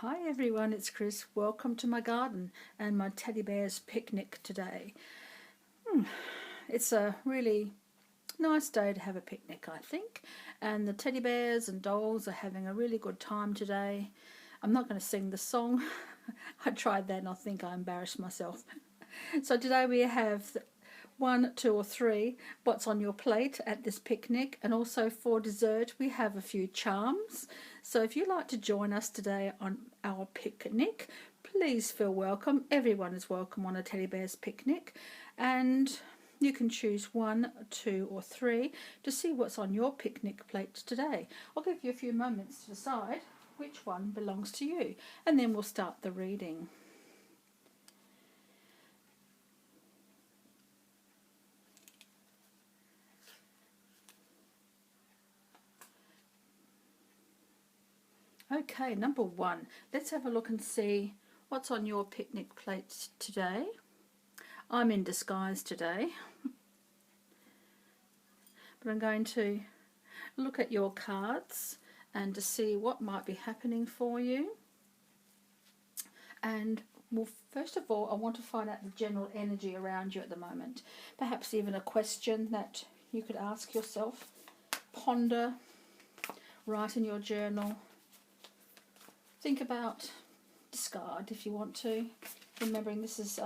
Hi everyone, it's Chris. Welcome to my garden and my teddy bear's picnic today. It's a really nice day to have a picnic, I think, and the teddy bears and dolls are having a really good time today. I'm not going to sing the song. I tried that and I think I embarrassed myself. So today we have one, two, or three what's on your plate at this picnic, and also for dessert we have a few charms. So if you'd like to join us today on our picnic, please feel welcome. Everyone is welcome on a teddy bear's picnic, and you can choose one, two, or three to see what's on your picnic plate today. I'll give you a few moments to decide which one belongs to you, and then we'll start the reading. Okay, number one. Let's have a look and see what's on your picnic plate today. I'm in disguise today, but I'm going to look at your cards and to see what might be happening for you. And well, first of all, I want to find out the general energy around you at the moment. Perhaps even a question that you could ask yourself, ponder, write in your journal. Think about, discard if you want to. Remembering this is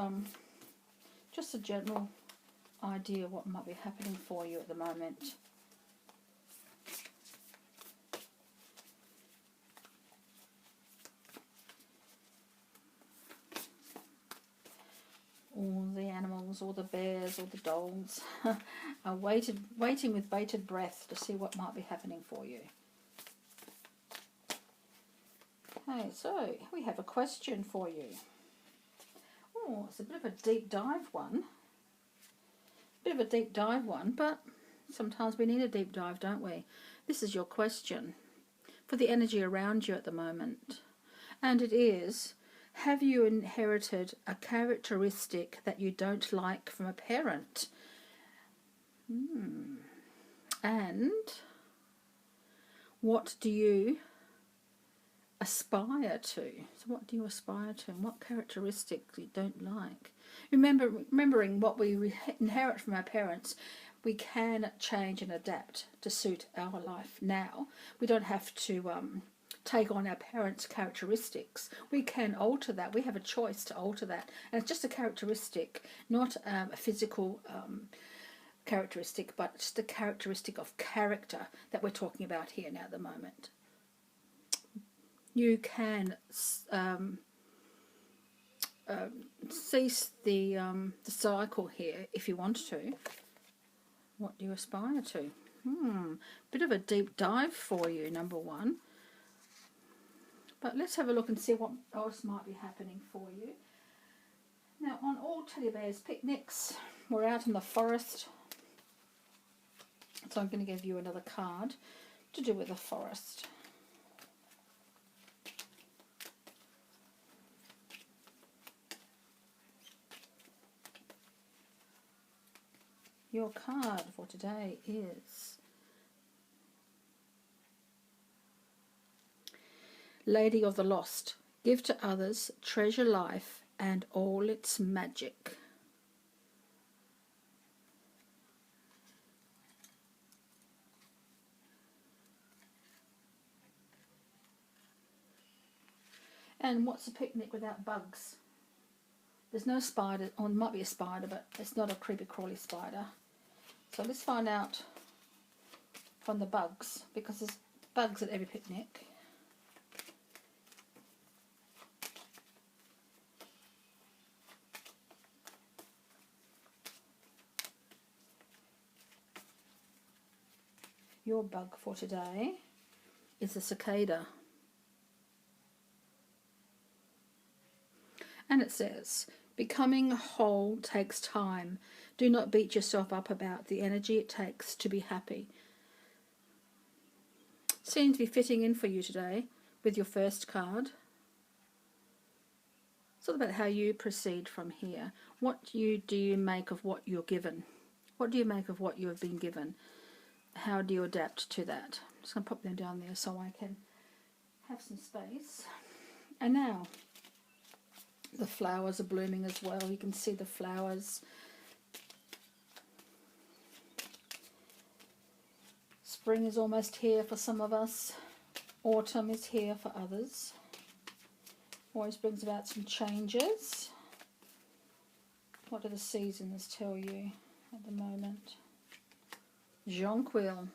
just a general idea of what might be happening for you at the moment. All the animals, all the bears, all the dolls are waiting with bated breath to see what might be happening for you. Okay, so we have a question for you. Oh, it's a bit of a deep dive one. But sometimes we need a deep dive, don't we? This is your question for the energy around you at the moment. And it is, have you inherited a characteristic that you don't like from a parent? And what do you aspire to? So what do you aspire to, and what characteristics you don't like? Remembering what we inherit from our parents, we can change and adapt to suit our life now. We don't have to take on our parents' characteristics. We can alter that. We have a choice to alter that, and it's just a characteristic, not a physical characteristic, but just a characteristic of character that we're talking about here now at the moment. You can cease the cycle here if you want to. What do you aspire to? Bit of a deep dive for you, number one. But let's have a look and see what else might be happening for you. Now, on all teddy bears picnics, we're out in the forest. So I'm going to give you another card to do with the forest. Your card for today is Lady of the Lost. Give to others, treasure life and all its magic. And what's a picnic without bugs? There's no spider, or it might be a spider, but it's not a creepy crawly spider. So let's find out from the bugs, because there's bugs at every picnic. Your bug for today is a cicada. And it says, becoming whole takes time. Do not beat yourself up about the energy it takes to be happy. Seems to be fitting in for you today with your first card. It's all about how you proceed from here. What do you make of what you're given? What do you make of what you have been given? How do you adapt to that? I'm just going to pop them down there so I can have some space. And now the flowers are blooming as well. You can see the flowers. Spring is almost here for some of us. Autumn is here for others. Always brings about some changes. What do the seasons tell you at the moment? Jonquil.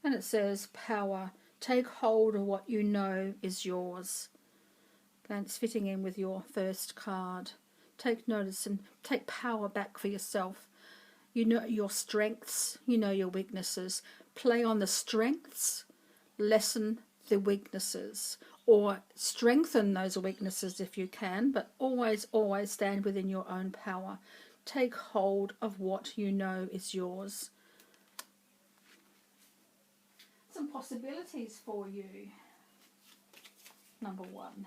And it says power. Take hold of what you know is yours. And it's fitting in with your first card. Take notice and take power back for yourself. You know your strengths, you know your weaknesses. Play on the strengths, lessen the weaknesses, or strengthen those weaknesses if you can, but always, always stand within your own power. Take hold of what you know is yours. Some possibilities for you. Number 1.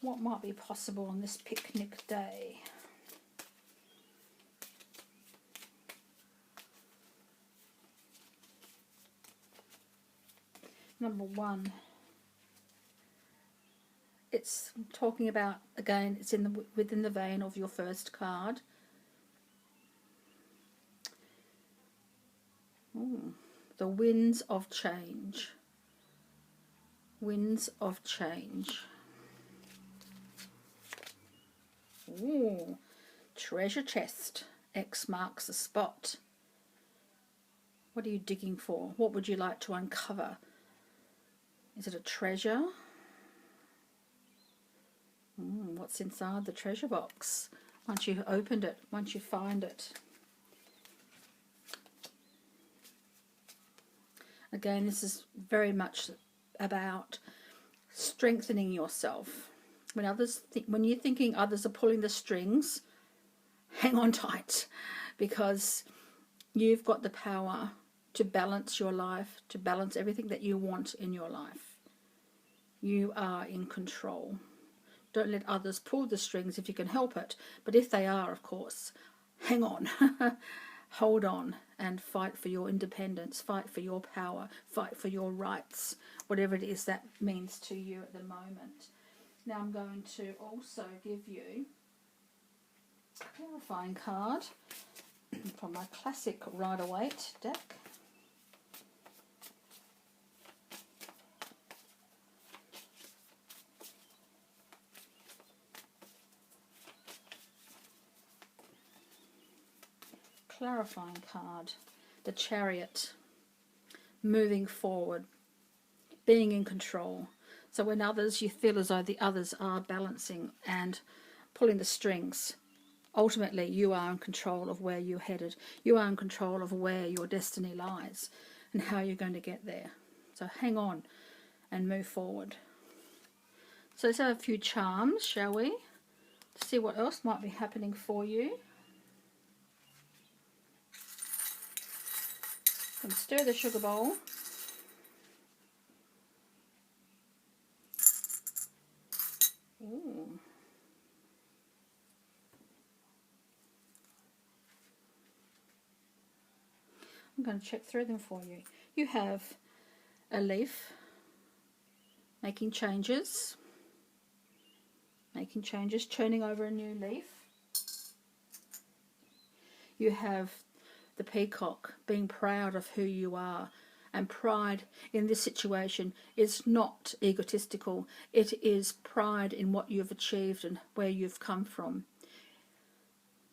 What might be possible on this picnic day? Number 1. It's talking about, again, it's within the vein of your first card. Ooh, the winds of change. Winds of change. Ooh, treasure chest. X marks the spot. What are you digging for? What would you like to uncover? Is it a treasure? What's inside the treasure box? Once you've opened it, once you find it. Again, this is very much about strengthening yourself. When you're thinking others are pulling the strings, hang on tight, because you've got the power to balance your life, to balance everything that you want in your life. You are in control. Don't let others pull the strings if you can help it, but if they are, of course, hang on. Hold on and fight for your independence, fight for your power, fight for your rights, whatever it is that means to you at the moment. Now I'm going to also give you a clarifying card from my classic Rider-Waite deck. Clarifying card, the Chariot, moving forward, being in control. So when you feel as though the others are balancing and pulling the strings, ultimately you are in control of where you're headed. You are in control of where your destiny lies and how you're going to get there. So hang on and move forward. So let's have a few charms, shall we? To see what else might be happening for you. And stir the sugar bowl. Ooh. I'm going to check through them for you. You have a leaf, making changes, turning over a new leaf. You have the peacock, being proud of who you are. And pride in this situation is not egotistical. It is pride in what you've achieved and where you've come from.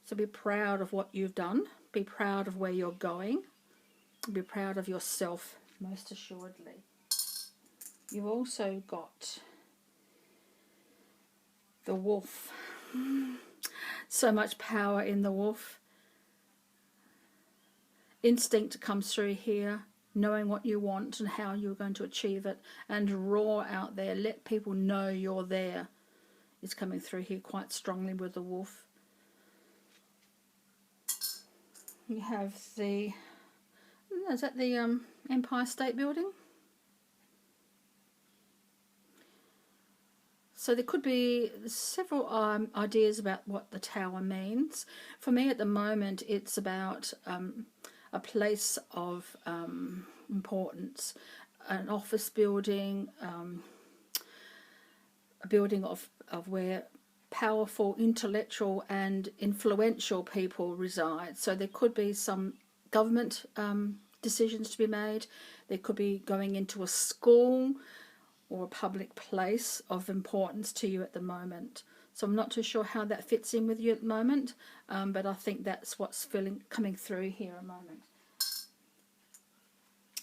So be proud of what you've done. Be proud of where you're going. Be proud of yourself, most assuredly. You've also got the wolf. So much power in the wolf. Instinct comes through here, knowing what you want and how you're going to achieve it, and roar out there. Let people know you're there. It's coming through here quite strongly with the wolf. You have the, is that the Empire State Building? So there could be several ideas about what the tower means. For me at the moment, it's about a place of importance, an office building, a building of where powerful, intellectual and influential people reside. So there could be some government decisions to be made. There could be going into a school or a public place of importance to you at the moment. So I'm not too sure how that fits in with you at the moment, but I think that's what's coming through here a moment.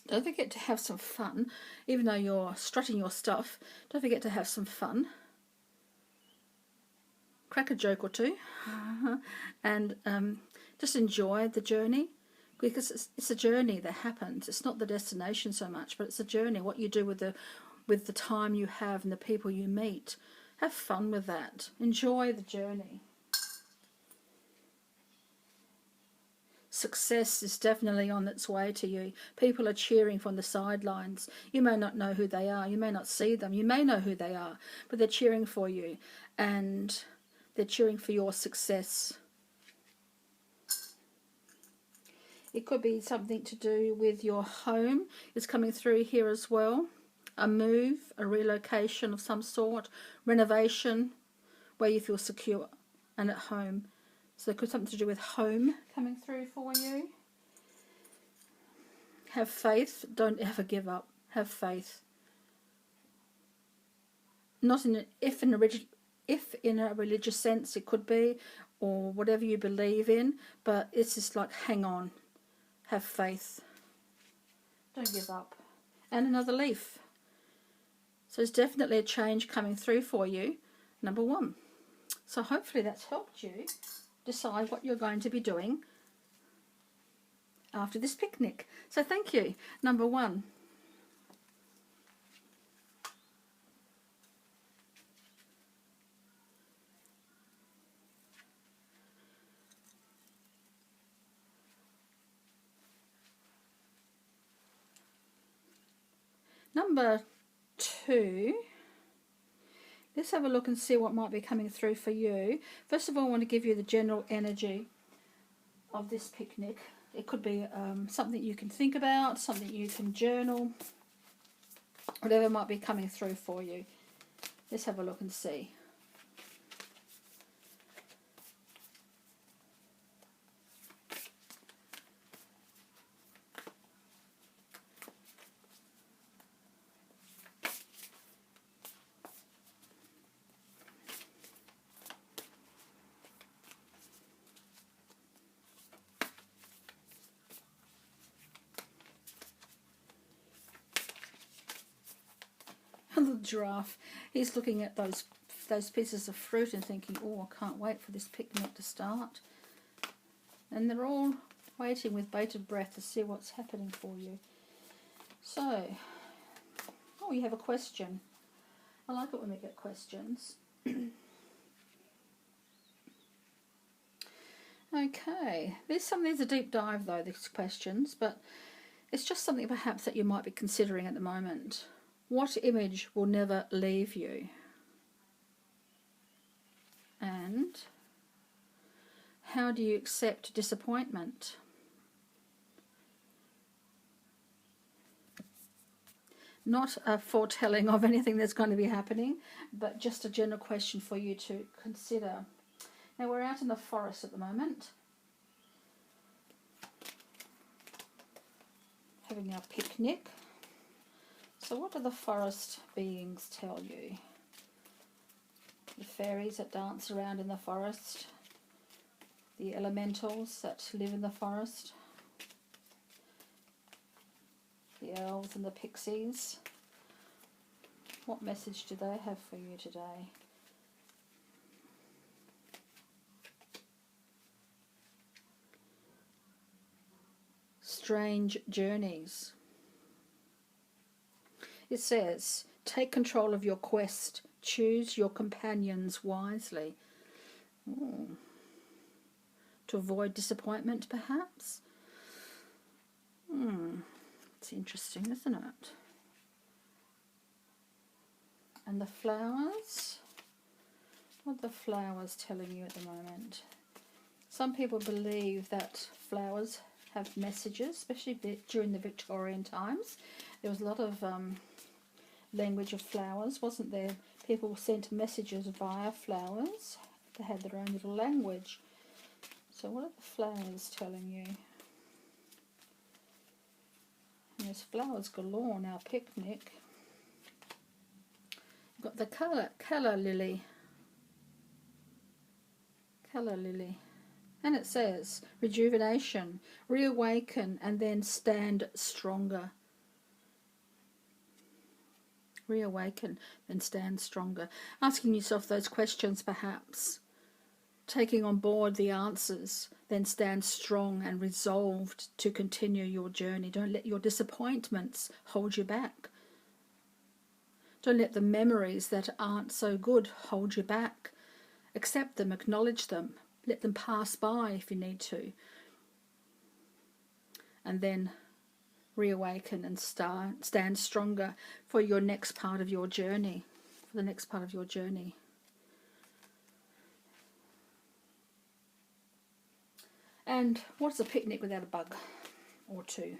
Don't forget to have some fun, even though you're strutting your stuff. Don't forget to have some fun. Crack a joke or two, and just enjoy the journey, because it's a journey that happens. It's not the destination so much, but it's a journey. What you do with the time you have and the people you meet. Have fun with that. Enjoy the journey. Success is definitely on its way to you. People are cheering from the sidelines. You may not know who they are. You may not see them. You may know who they are, but they're cheering for you, and they're cheering for your success. It could be something to do with your home. It's coming through here as well. A move, a relocation of some sort, renovation, where you feel secure and at home. So there could be something to do with home coming through for you. Have faith. Don't ever give up. Have faith. Not in if in a religious sense it could be, or whatever you believe in, but it's just like hang on. Have faith. Don't give up. And another leaf. So there's definitely a change coming through for you, number 1. So hopefully that's helped you decide what you're going to be doing after this picnic. So thank you, number 1. Number 2, let's have a look and see what might be coming through for you. First of all, I want to give you the general energy of this picnic. It could be something you can think about, something you can journal, whatever might be coming through for you. Let's have a look and see. The giraffe, he's looking at those pieces of fruit and thinking, oh, I can't wait for this picnic to start. And they're all waiting with bated breath to see what's happening for you. So, oh, you have a question. I like it when we get questions. Okay, there's a deep dive though, these questions, but it's just something perhaps that you might be considering at the moment. What image will never leave you? And how do you accept disappointment? Not a foretelling of anything that's going to be happening, but just a general question for you to consider. Now we're out in the forest at the moment, having our picnic. So what do the forest beings tell you? The fairies that dance around in the forest, the elementals that live in the forest, the elves and the pixies. What message do they have for you today? Strange journeys. It says, take control of your quest. Choose your companions wisely. Ooh. To avoid disappointment, perhaps? It's interesting, isn't it? And the flowers? What are the flowers telling you at the moment? Some people believe that flowers have messages, especially during the Victorian times. There was a lot of language of flowers, wasn't there? People sent messages via flowers. They had their own little language. So what are the flowers telling you? And there's flowers galore on our picnic. You've got the colour lily. Colour lily. And it says, rejuvenation, reawaken, and then stand stronger. Reawaken, then stand stronger. Asking yourself those questions, perhaps. Taking on board the answers, then stand strong and resolved to continue your journey. Don't let your disappointments hold you back. Don't let the memories that aren't so good hold you back. Accept them, acknowledge them. Let them pass by if you need to. And then reawaken and stand stronger for your next part of your journey. For the next part of your journey. And what's a picnic without a bug or two?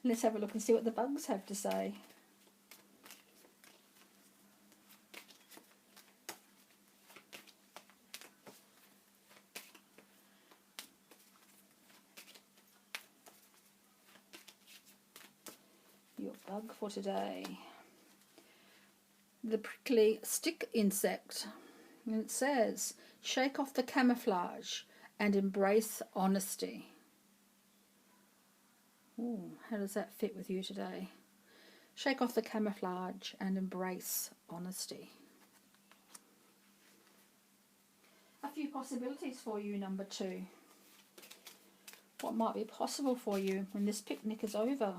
Let's have a look and see what the bugs have to say. Your bug for today. The prickly stick insect. And it says, shake off the camouflage and embrace honesty. Ooh, how does that fit with you today? Shake off the camouflage and embrace honesty. A few possibilities for you, number 2. What might be possible for you when this picnic is over?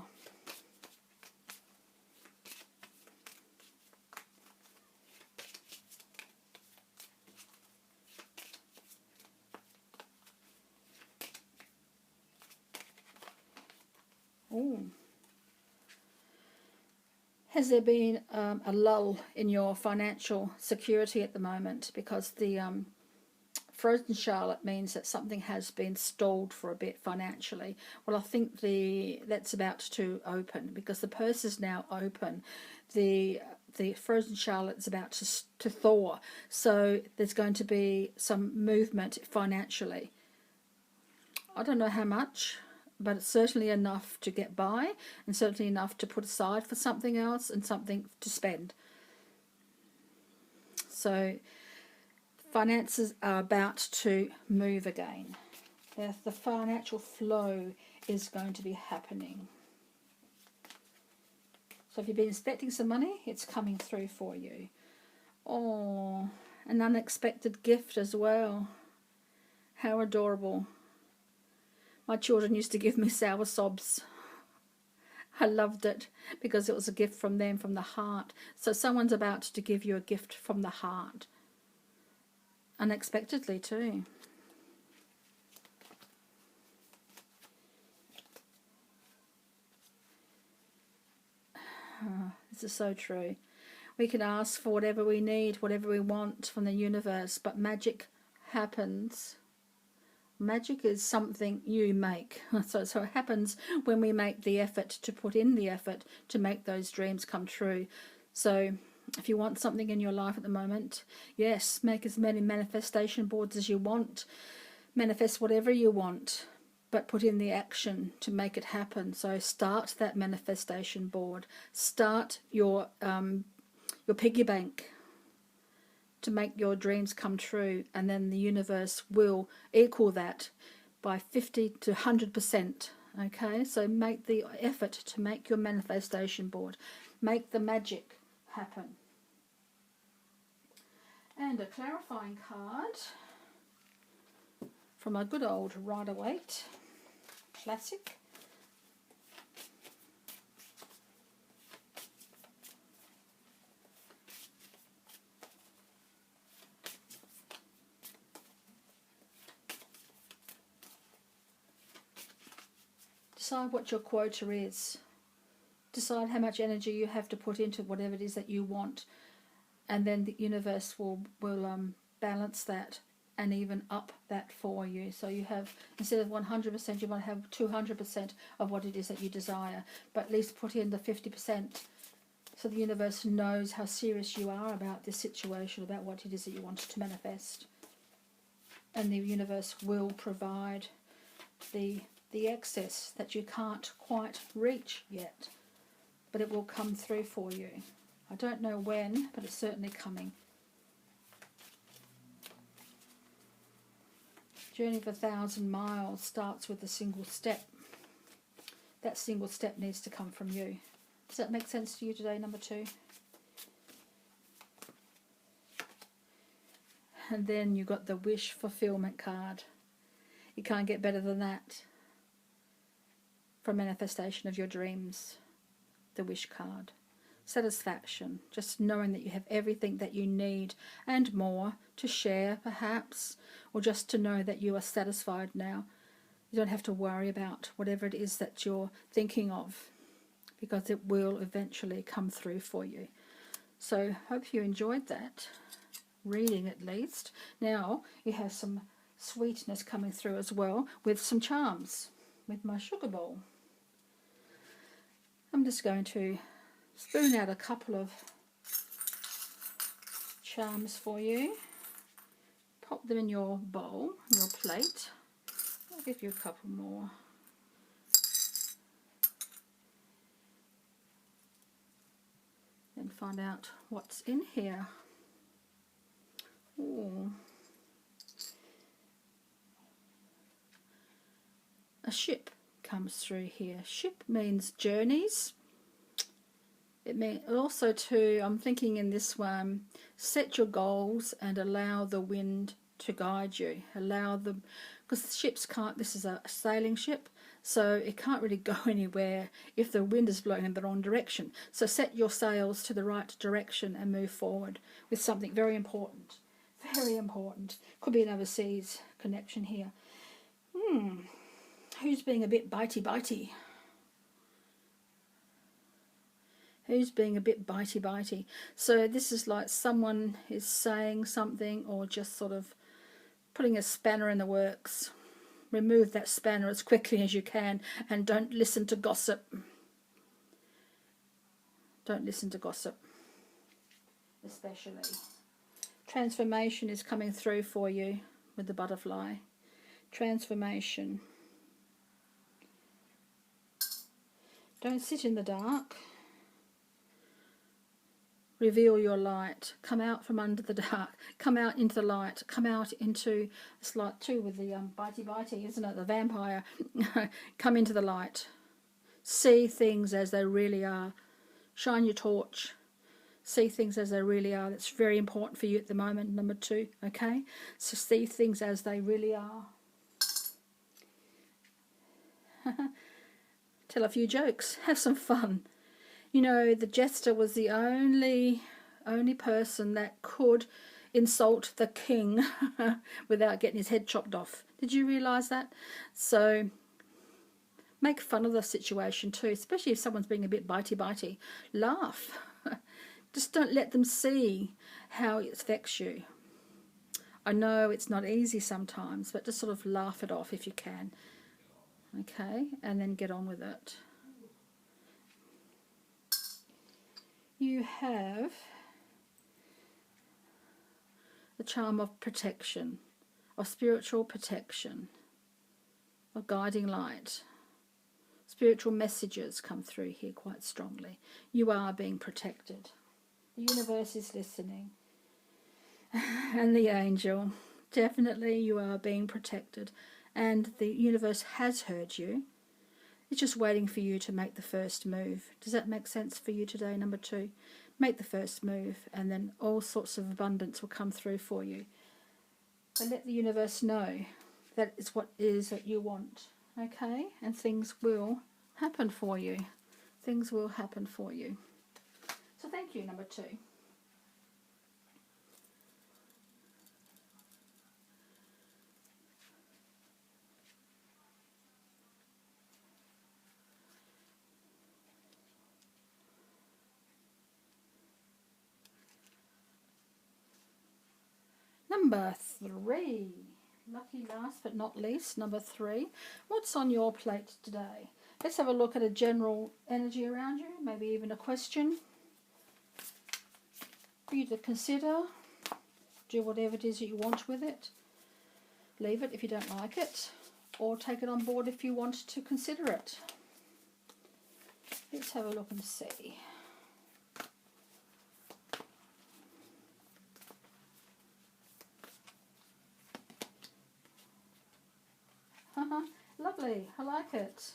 Ooh. Has there been a lull in your financial security at the moment? Because the frozen Charlotte means that something has been stalled for a bit financially. Well, I think that's about to open, because the purse is now open. The frozen Charlotte is about to thaw. So there's going to be some movement financially. I don't know how much, but it's certainly enough to get by, and certainly enough to put aside for something else and something to spend. So finances are about to move again. The financial flow is going to be happening. So if you've been expecting some money, it's coming through for you. Oh, an unexpected gift as well. How adorable. My children used to give me sour sobs. I loved it because it was a gift from them, from the heart. So someone's about to give you a gift from the heart. Unexpectedly too. This is so true. We can ask for whatever we need, whatever we want from the universe, but magic happens. Magic is something you make. So it happens when we make the effort to put in the effort to make those dreams come true. So if you want something in your life at the moment, yes, make as many manifestation boards as you want. Manifest whatever you want, but put in the action to make it happen. So start that manifestation board. Start your piggy bank to make your dreams come true, and then the universe will equal that by 50 to 100%. Okay, so make the effort to make your manifestation board. Make the magic happen. And a clarifying card from a good old Rider-Waite classic. Decide what your quota is. Decide how much energy you have to put into whatever it is that you want, and then the universe will balance that and even up that for you. So you have, instead of 100%, you might have 200% of what it is that you desire, but at least put in the 50%, so the universe knows how serious you are about this situation, about what it is that you want to manifest. And the universe will provide the excess that you can't quite reach yet, but it will come through for you. I don't know when, but it's certainly coming. Journey of 1,000 miles starts with a single step. That single step needs to come from you. Does that make sense to you today, number 2? And then you've got the wish fulfillment card. You can't get better than that for manifestation of your dreams. The wish card. Satisfaction, just knowing that you have everything that you need and more to share perhaps, or just to know that you are satisfied now. You don't have to worry about whatever it is that you're thinking of, because it will eventually come through for you. So hope you enjoyed that reading, at least. Now you have some sweetness coming through as well with some charms with my sugar bowl. I'm just going to spoon out a couple of charms for you. Pop them in your bowl, your plate. I'll give you a couple more. And find out what's in here. Ooh. A ship comes through here. Ship means journeys. It means also too, I'm thinking in this one, set your goals and allow the wind to guide you. Allow them, because ships can't, this is a sailing ship, so it can't really go anywhere if the wind is blowing in the wrong direction. So set your sails to the right direction and move forward with something very important. Very important. Could be an overseas connection here. Who's being a bit bitey? Who's being a bit bitey? So this is like someone is saying something, or just sort of putting a spanner in the works. Remove that spanner as quickly as you can, and don't listen to gossip. Don't listen to gossip, especially. Transformation is coming through for you with the butterfly. Transformation. Don't sit in the dark. Reveal your light. Come out from under the dark. Come out into the light. Come out into, it's like too with the bitey, isn't it? The vampire. Come into the light. See things as they really are. Shine your torch. See things as they really are. That's very important for you at the moment, number 2. Okay? So see things as they really are. Tell a few jokes. Have some fun. You know, the jester was the only person that could insult the king without getting his head chopped off. Did you realise that? So make fun of the situation too, especially if someone's being a bit bitey. Laugh. Just don't let them see how it affects you. I know it's not easy sometimes, but just sort of laugh it off if you can. Okay, and then get on with it. You have the charm of protection, of spiritual protection, of guiding light. Spiritual messages come through here quite strongly. You are being protected. The universe is listening. And the angel. Definitely you are being protected. And the universe has heard you. It's just waiting for you to make the first move. Does that make sense for you today, number 2? Make the first move, and then all sorts of abundance will come through for you. But let the universe know that it's what it is that you want, okay? And things will happen for you. Things will happen for you. So thank you, number 2. Number 3. Lucky last but not least, number 3. What's on your plate today? Let's have a look at a general energy around you, maybe even a question for you to consider. Do whatever it is that you want with it. Leave it if you don't like it, or take it on board if you want to consider it. Let's have a look and see. Lovely, I like it.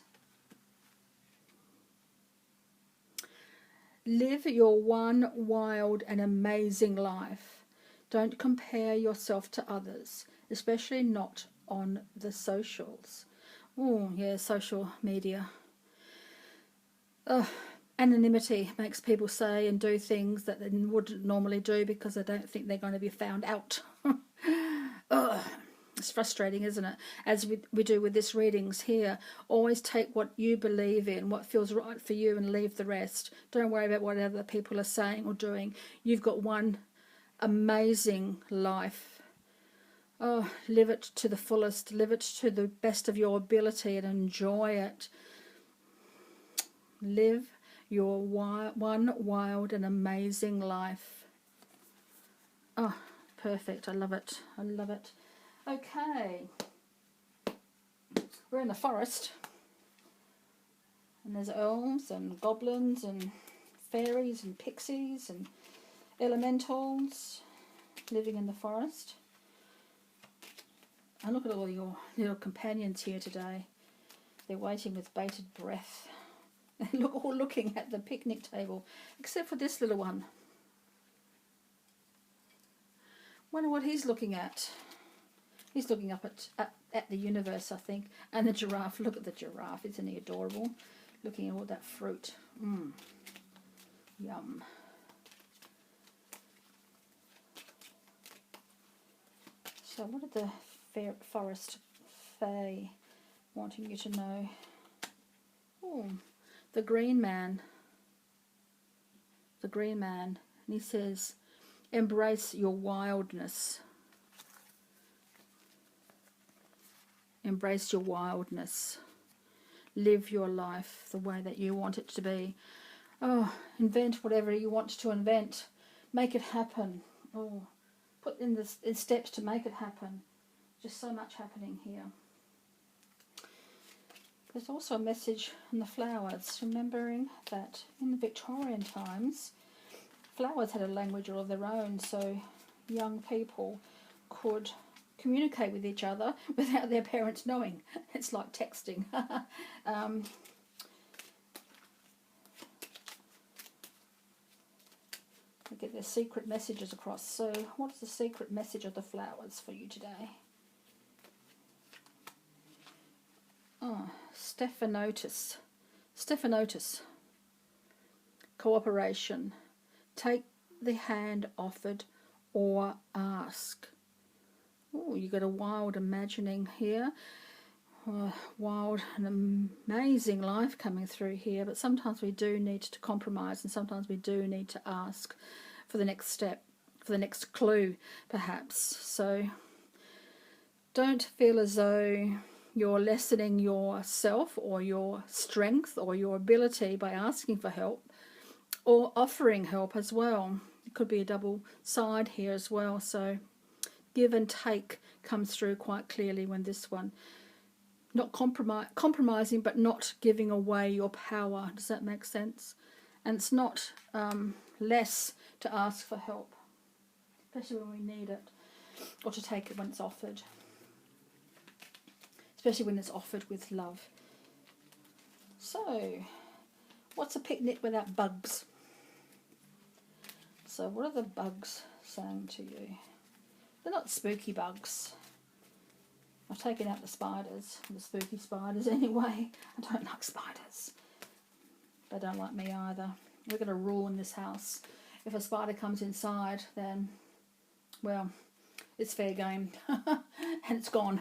Live your one wild and amazing life. Don't compare yourself to others, especially not on the socials. Oh, yeah, social media. Anonymity makes people say and do things that they wouldn't normally do because they don't think they're going to be found out. It's frustrating, isn't it? As we do with this readings here, always take what you believe in, what feels right for you, and leave the rest. Don't worry about what other people are saying or doing. You've got one amazing life. Oh, live it to the fullest. Live it to the best of your ability and enjoy it. Live your one wild and amazing life. Oh, perfect. I love it. I love it. Okay. We're in the forest. And there's elves and goblins and fairies and pixies and elementals living in the forest. And look at all your little companions here today. They're waiting with bated breath. They're all looking at the picnic table, except for this little one. Wonder what he's looking at. He's looking up at the universe, I think. And the giraffe. Look at the giraffe. Isn't he adorable? Looking at all that fruit. Yum. So what are the forest fae wanting you to know? Oh, the green man. The green man. And he says, embrace your wildness. Embrace your wildness. Live your life the way that you want it to be. Oh, invent whatever you want to invent. Make it happen. Oh, put in steps to make it happen. Just so much happening here. There's also a message in the flowers, remembering that in the Victorian times, flowers had a language all of their own, so young people could communicate with each other without their parents knowing. It's like texting. They get their secret messages across. So what's the secret message of the flowers for you today? Oh, Stephanotis. Stephanotis. Cooperation. Take the hand offered or ask. Oh, you got a wild imagining here. Wild and amazing life coming through here, but sometimes we do need to compromise, and sometimes we do need to ask for the next step, for the next clue perhaps. So don't feel as though you're lessening yourself or your strength or your ability by asking for help or offering help as well. It could be a double side here as well. So give and take comes through quite clearly when this one. Not compromising, but not giving away your power. Does that make sense? And it's not less to ask for help, especially when we need it, or to take it when it's offered, especially when it's offered with love. So, what's a picnic without bugs? So, what are the bugs saying to you? They're not spooky bugs. I've taken out the spiders, the spooky spiders anyway. I don't like spiders. They don't like me either. We're going to rule in this house. If a spider comes inside, then, well, it's fair game. And it's gone.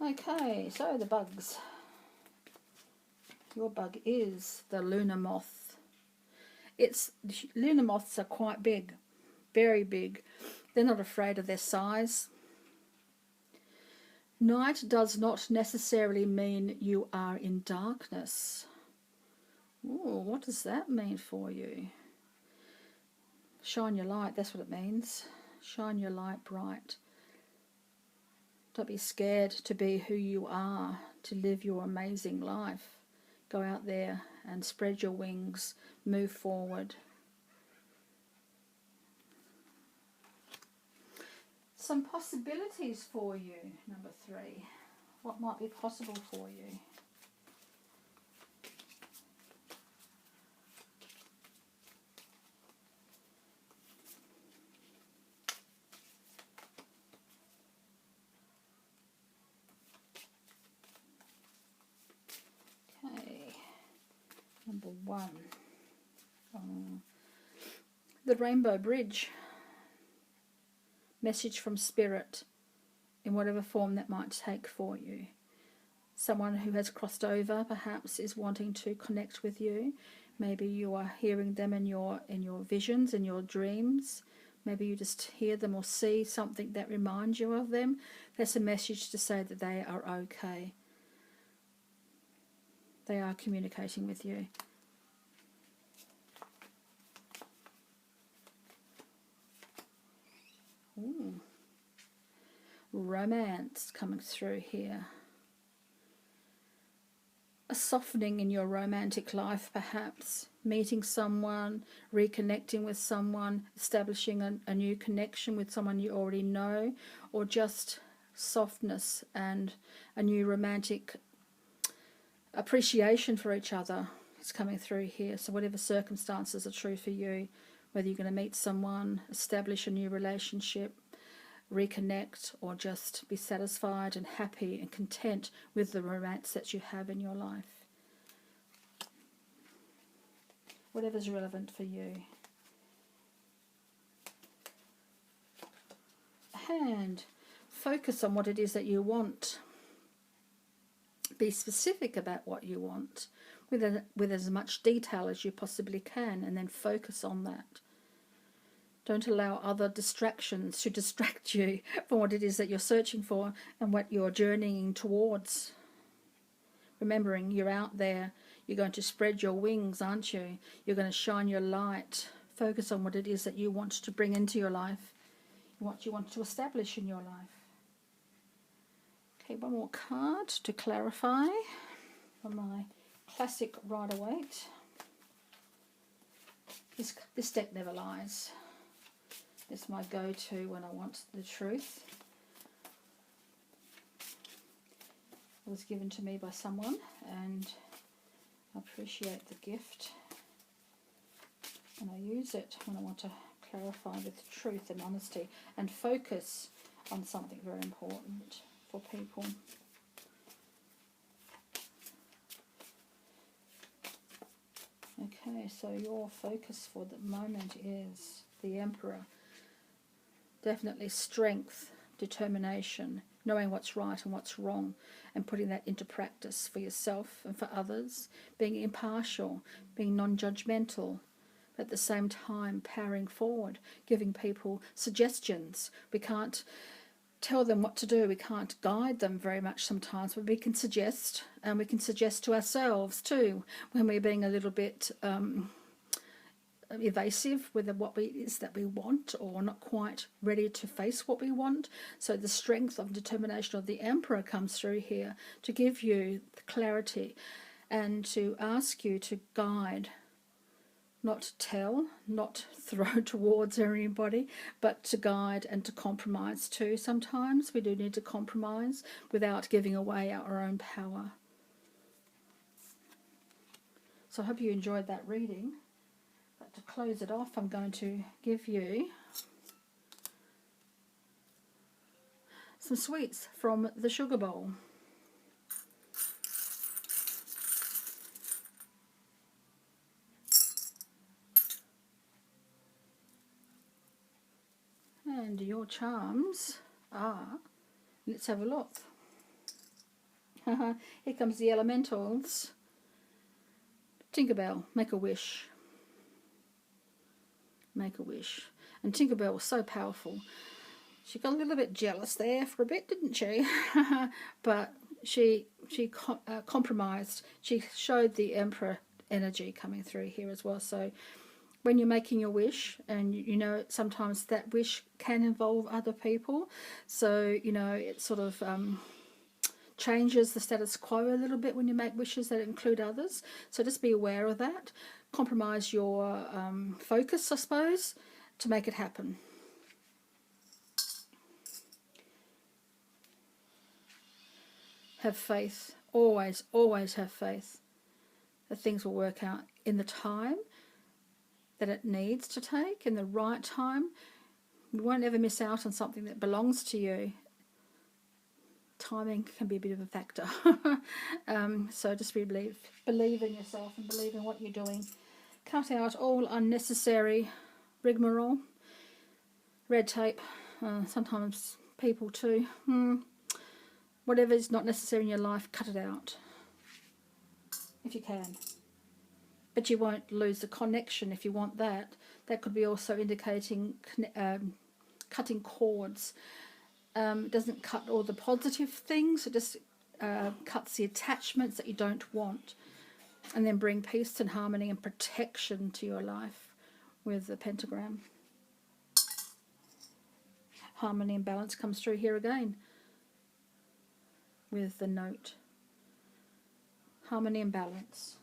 Okay, so the bugs. Your bug is the lunar moth. Lunar moths are quite big, very big. They're not afraid of their size. Night does not necessarily mean you are in darkness. Ooh, what does that mean for you? Shine your light, that's what it means. Shine your light bright. Don't be scared to be who you are, to live your amazing life. Go out there and spread your wings, move forward. Some possibilities for you, number 3. What might be possible for you? Okay, number 1. The Rainbow Bridge. Message from Spirit, in whatever form that might take for you. Someone who has crossed over perhaps is wanting to connect with you. Maybe you are hearing them in your visions, in your dreams. Maybe you just hear them or see something that reminds you of them. That's a message to say that they are okay. They are communicating with you. Ooh. Romance coming through here. A softening in your romantic life, perhaps. Meeting someone, reconnecting with someone, establishing a new connection with someone you already know, or just softness and a new romantic appreciation for each other is coming through here. So whatever circumstances are true for you, whether you're going to meet someone, establish a new relationship, reconnect, or just be satisfied and happy and content with the romance that you have in your life. Whatever's relevant for you. And focus on what it is that you want. Be specific about what you want with as much detail as you possibly can, and then focus on that. Don't allow other distractions to distract you from what it is that you're searching for and what you're journeying towards. Remembering you're out there, you're going to spread your wings, aren't you? You're going to shine your light. Focus on what it is that you want to bring into your life, what you want to establish in your life. Okay, one more card to clarify from my classic Rider-Waite. This deck never lies. It's my go-to when I want the truth. It was given to me by someone, and I appreciate the gift. And I use it when I want to clarify with truth and honesty and focus on something very important for people. Okay, so your focus for the moment is the Emperor. Definitely strength, determination, knowing what's right and what's wrong, and putting that into practice for yourself and for others, being impartial, being non-judgmental, but at the same time powering forward, giving people suggestions. We can't tell them what to do, we can't guide them very much sometimes, but we can suggest, and we can suggest to ourselves too when we're being a little bit evasive with what it is that we want, or not quite ready to face what we want. So the strength of determination of the Emperor comes through here to give you the clarity and to ask you to guide, not tell, not throw towards anybody, but to guide and to compromise too. Sometimes we do need to compromise without giving away our own power. So I hope you enjoyed that reading. But to close it off, I'm going to give you some sweets from the Sugar Bowl. And your charms are, let's have a look. Here comes the elementals. Tinkerbell, make a wish. make a wish. And Tinkerbell was so powerful. She got a little bit jealous there for a bit, didn't she? But she compromised. She showed the Emperor energy coming through here as well. So when you're making your wish, and you know sometimes that wish can involve other people, so you know it sort of changes the status quo a little bit when you make wishes that include others. So just be aware of that. Compromise your focus, I suppose, to make it happen. Have faith. Always, always have faith that things will work out in the time that it needs to take, in the right time. You won't ever miss out on something that belongs to you. Timing can be a bit of a factor. So just believe in yourself and believe in what you're doing. Cut out all unnecessary rigmarole, red tape, sometimes people too. Whatever is not necessary in your life, cut it out if you can. But you won't lose the connection if you want that. That could be also indicating cutting cords. It doesn't cut all the positive things, it just cuts the attachments that you don't want, and then bring peace and harmony and protection to your life with the pentagram. Harmony and balance comes through here again with the note. Harmony and balance.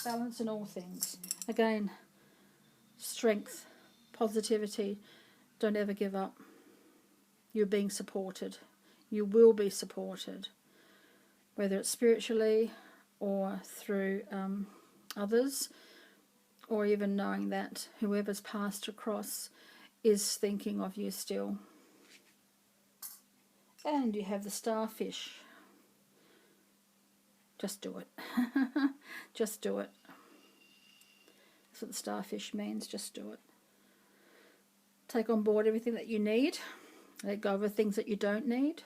Balance in all things. Again, strength, positivity. Don't ever give up. You're being supported. You will be supported, whether it's spiritually or through others, or even knowing that whoever's passed across is thinking of you still. And you have the starfish. Just do it. Just do it. That's what the starfish means. Just do it. Take on board everything that you need. Let go of the things that you don't need,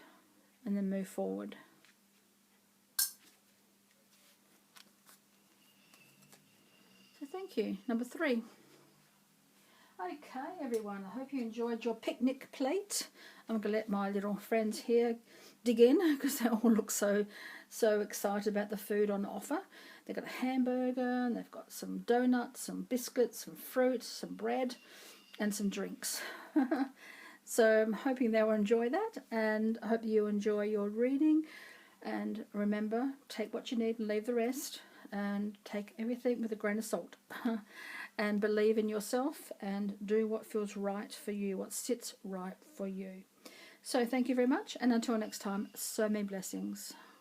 and then move forward. So thank you. Number 3. Okay, everyone. I hope you enjoyed your picnic plate. I'm going to let my little friends here dig in because they all look so excited about the food on offer. They've got a hamburger, and they've got some donuts, some biscuits, some fruit, some bread, and some drinks. So I'm hoping they will enjoy that, and I hope you enjoy your reading. And remember, take what you need and leave the rest, and take everything with a grain of salt. And believe in yourself and do what feels right for you, what sits right for you. So thank you very much, and until next time, so many blessings.